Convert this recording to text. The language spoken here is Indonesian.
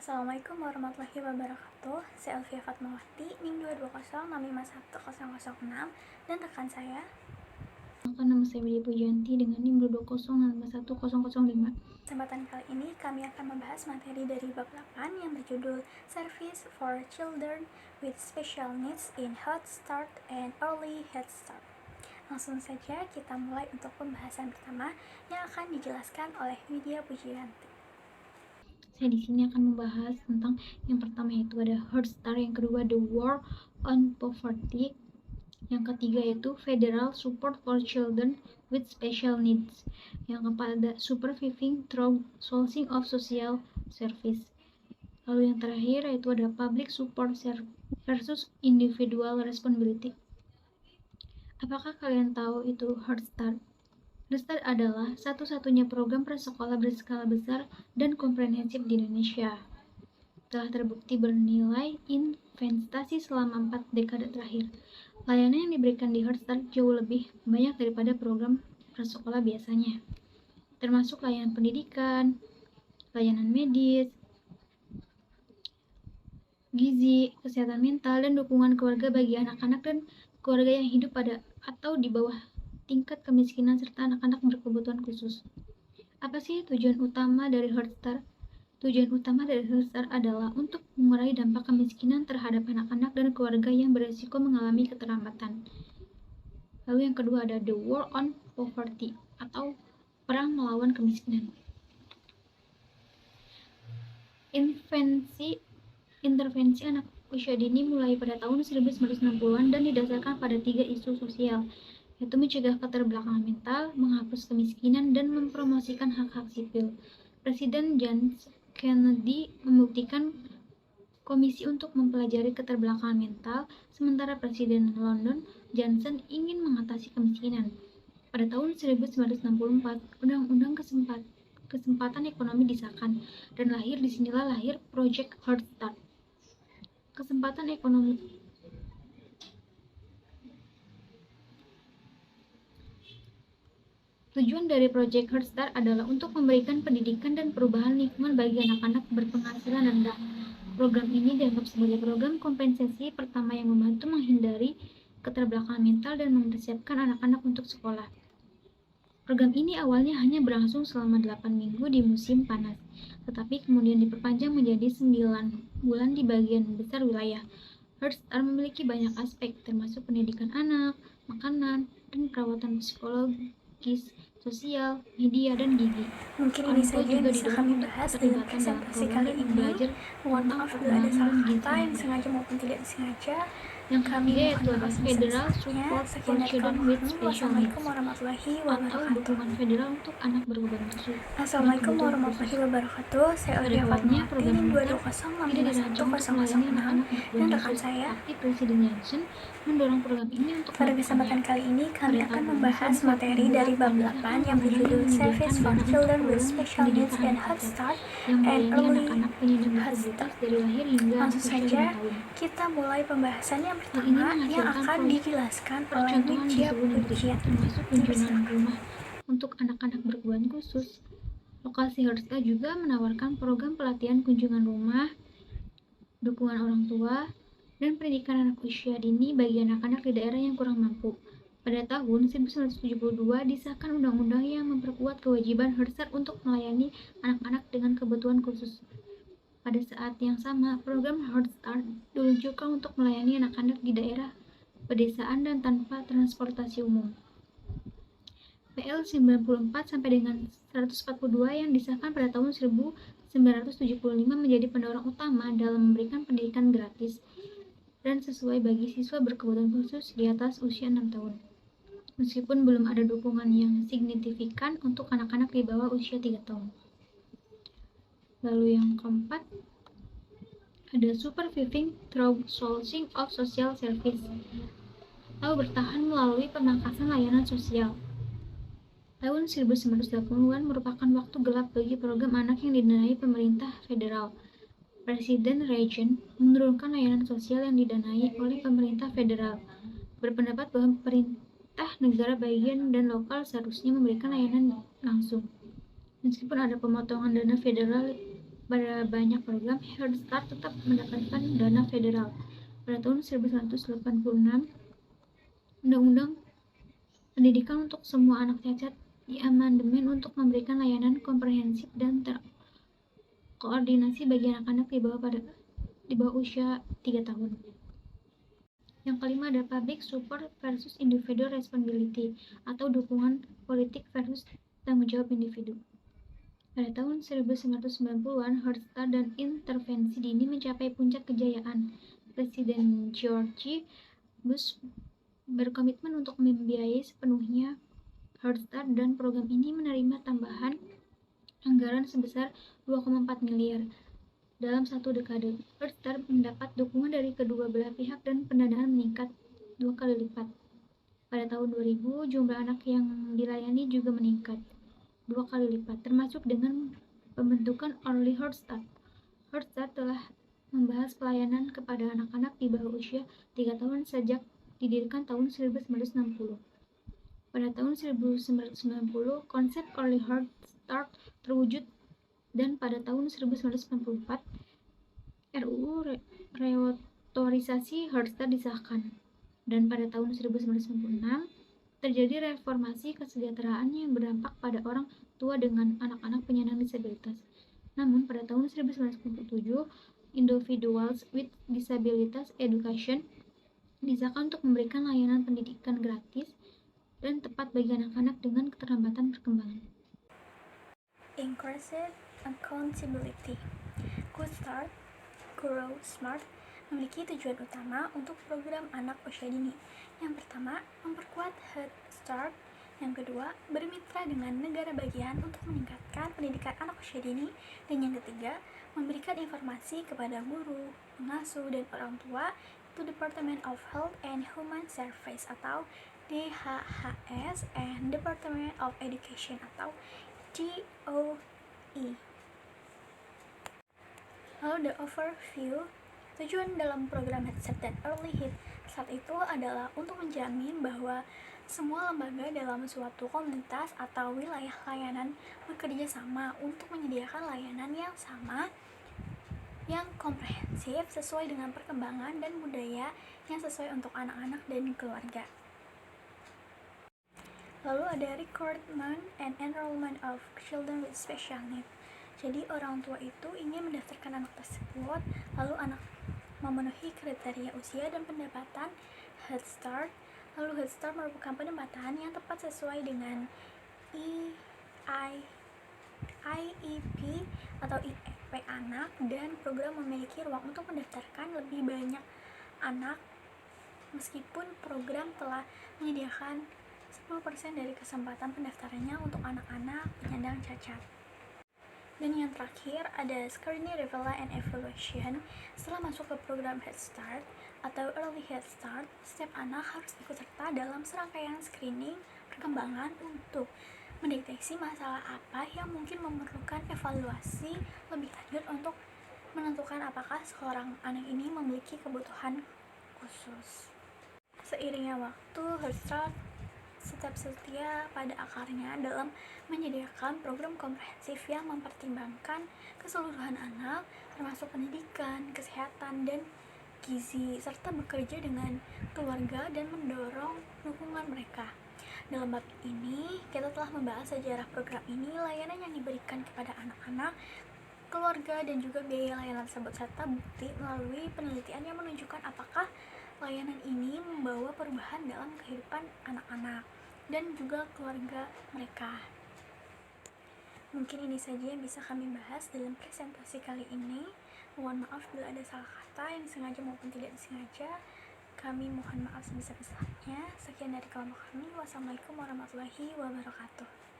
Assalamualaikum warahmatullahi wabarakatuh. Saya Elvia Fatmawati, NIM 220655106, dan rekan saya. Nama saya Widya Pujanti dengan NIM 220651005. Kesempatan kali ini kami akan membahas materi dari bab 8 yang berjudul Service for Children with Special Needs in Head Start and Early Head Start. Langsung saja kita mulai untuk pembahasan pertama yang akan dijelaskan oleh Widya Pujanti. Saya di sini akan membahas tentang yang pertama yaitu ada Head Start, yang kedua The War on Poverty, yang ketiga yaitu Federal Support for Children with Special Needs, yang keempat ada Supervising Through Sourcing of Social Service, lalu yang terakhir yaitu ada Public Support versus Individual Responsibility. Apakah kalian tahu itu Head Start? Head Start adalah satu-satunya program prasekolah berskala besar dan komprehensif di Indonesia. Telah terbukti bernilai investasi selama 4 dekade terakhir. Layanan yang diberikan di Head Start jauh lebih banyak daripada program prasekolah biasanya, termasuk layanan pendidikan, layanan medis, gizi, kesehatan mental, dan dukungan keluarga bagi anak-anak dan keluarga yang hidup pada atau di bawah tingkat kemiskinan serta anak-anak berkebutuhan khusus. Apa sih tujuan utama dari Head Start? Tujuan utama dari Head Start adalah untuk mengurangi dampak kemiskinan terhadap anak-anak dan keluarga yang berisiko mengalami keterlambatan. Lalu yang kedua ada The War on Poverty atau perang melawan kemiskinan. Intervensi anak usia dini mulai pada tahun 1960-an dan didasarkan pada 3 isu sosial, yaitu mencegah keterbelakangan mental, menghapus kemiskinan, dan mempromosikan hak-hak sipil. Presiden John Kennedy membuktikan komisi untuk mempelajari keterbelakangan mental, sementara Presiden Lyndon Johnson ingin mengatasi kemiskinan. Pada tahun 1964, Undang-Undang Kesempatan Ekonomi disahkan, dan disinilah lahir Project Head Start. Kesempatan ekonomi Tujuan dari Project Head Start adalah untuk memberikan pendidikan dan perubahan lingkungan bagi anak-anak berpenghasilan rendah. Program ini dianggap sebagai program kompensasi pertama yang membantu menghindari keterbelakangan mental dan mempersiapkan anak-anak untuk sekolah. Program ini awalnya hanya berlangsung selama 8 minggu di musim panas, tetapi kemudian diperpanjang menjadi 9 bulan di bagian besar wilayah. Head Start memiliki banyak aspek, termasuk pendidikan anak, makanan, dan perawatan psikologis, sosial, media, dan gizi. Mungkin ini saja yang bisa kami bahas dalam presentasi kali ini. Mohon maaf bila ada salah kata yang sengaja maupun tidak disengaja. Yang Kami ketiga yaitu mohon Federal Support for Children with Special Needs Wassalamualaikum warahmatullahi atau wabarakatuh. dukungan federal untuk anak berkebutuhan khusus. Assalamualaikum warahmatullahi wabarakatuh. Saya Elvia Fatmawati, NIM 220655106, dan rekan saya. Presiden Johnson mendorong program ini untuk Pada kesempatan kali ini kami akan membahas materi dari bab 8 yang berjudul Service for Children with Special Needs and Head Start yang and melayani Early anak-anak penyandang Head disabilitas Start. dari lahir hingga Langsung usia 5 saja tahun. kita mulai pembahasan yang Hal ini pertama yang menghasilkan akan dijelaskan oleh percontohan di Widya sebuah negeri, Pujiati. termasuk kunjungan rumah untuk anak-anak berkebutuhan khusus. Lokasi Head Start juga menawarkan program pelatihan kunjungan rumah, dukungan orang tua, dan pendidikan anak usia dini bagi anak-anak di daerah yang kurang mampu. Pada tahun 1972 disahkan undang-undang yang memperkuat kewajiban Head Start untuk melayani anak-anak dengan kebutuhan khusus. Pada saat yang sama, program Head Start diluncurkan untuk melayani anak-anak di daerah pedesaan dan tanpa transportasi umum. PL 94 sampai dengan 142 yang disahkan pada tahun 1975 menjadi pendorong utama dalam memberikan pendidikan gratis dan sesuai bagi siswa berkebutuhan khusus di atas usia 6 tahun. Meskipun belum ada dukungan yang signifikan untuk anak-anak di bawah usia 3 tahun. Lalu yang keempat, ada Supervising Through Sourcing of Social Service atau bertahan melalui pemangkasan layanan sosial. Tahun 1980-an merupakan waktu gelap bagi program anak yang didanai pemerintah federal. Presiden Reagan menurunkan layanan sosial yang didanai oleh pemerintah federal, berpendapat bahwa pemerintah negara bagian dan lokal seharusnya memberikan layanan langsung. Meskipun ada pemotongan dana federal pada banyak program, Head Start tetap mendapatkan dana federal. Pada tahun 1986, Undang-Undang Pendidikan untuk Semua Anak Cacat diamandemen untuk memberikan layanan komprehensif dan terkoordinasi bagi anak-anak di bawah usia 3 tahun. Yang kelima ada public support versus individual responsibility atau dukungan politik versus tanggung jawab individu. Pada tahun 1990-an, Head Start dan intervensi dini mencapai puncak kejayaan. Presiden George Bush berkomitmen untuk membiayai sepenuhnya Head Start dan program ini menerima tambahan anggaran sebesar 2,4 miliar dalam satu dekade. Head Start mendapat dukungan dari kedua belah pihak dan pendanaan meningkat 2 kali lipat. Pada tahun 2000, jumlah anak yang dilayani juga meningkat 2 kali lipat, termasuk dengan pembentukan Early Head Start. Head Start telah membahas pelayanan kepada anak-anak di bawah usia 3 tahun sejak didirikan tahun 1960. Pada tahun 1990, konsep Early Head Start terwujud dan pada tahun 1994, RUU Reotorisasi Head Start disahkan. Dan pada tahun 1996, terjadi reformasi kesejahteraan yang berdampak pada orang tua dengan anak-anak penyandang disabilitas. Namun, pada tahun 1997, Individuals with Disabilities Education disahkan untuk memberikan layanan pendidikan gratis dan tepat bagi anak-anak dengan keterlambatan perkembangan. Increased accountability. Good Start, Grow Smart memiliki tujuan utama untuk program anak usia dini. Yang pertama, memperkuat Head Start. Yang kedua, bermitra dengan negara bagian untuk meningkatkan pendidikan anak usia dini. Dan yang ketiga, memberikan informasi kepada guru, pengasuh, dan orang tua to Department of Health and Human Services atau DHHS and Department of Education atau DOE. Lalu the overview. Tujuan dalam program Head Start dan Early Head Start itu adalah untuk menjamin bahwa semua lembaga dalam suatu komunitas atau wilayah layanan bekerja sama untuk menyediakan layanan yang sama, yang komprehensif, sesuai dengan perkembangan dan budaya yang sesuai untuk anak-anak dan keluarga. Lalu ada recruitment and enrollment of children with special needs. Jadi orang tua itu ingin mendaftarkan anak tersebut, lalu anak memenuhi kriteria usia dan pendapatan Head Start. Lalu Head Start merupakan penempatan yang tepat sesuai dengan IEP atau IEP anak, dan program memiliki ruang untuk mendaftarkan lebih banyak anak meskipun program telah menyediakan 10% dari kesempatan pendaftarannya untuk anak-anak penyandang cacat. Dan yang terakhir ada screening, review, and evaluation. Setelah masuk ke program Head Start atau Early Head Start, setiap anak harus ikut serta dalam serangkaian screening perkembangan untuk mendeteksi masalah apa yang mungkin memerlukan evaluasi lebih lanjut untuk menentukan apakah seorang anak ini memiliki kebutuhan khusus. Seiringnya waktu, Head Start tetap setia pada akarnya dalam menyediakan program komprehensif yang mempertimbangkan keseluruhan anak, termasuk pendidikan, kesehatan, dan gizi, serta bekerja dengan keluarga dan mendorong dukungan mereka. Dalam bab ini, kita telah membahas sejarah program ini, layanan yang diberikan kepada anak-anak, keluarga, dan juga biaya layanan tersebut, serta bukti melalui penelitian yang menunjukkan apakah layanan ini membawa perubahan dalam kehidupan anak-anak dan juga keluarga mereka. Mungkin ini saja yang bisa kami bahas dalam presentasi kali ini. Mohon maaf bila ada salah kata yang sengaja maupun tidak disengaja. Kami mohon maaf sebesar-besarnya. Sekian dari kelompok kami. Wassalamualaikum warahmatullahi wabarakatuh.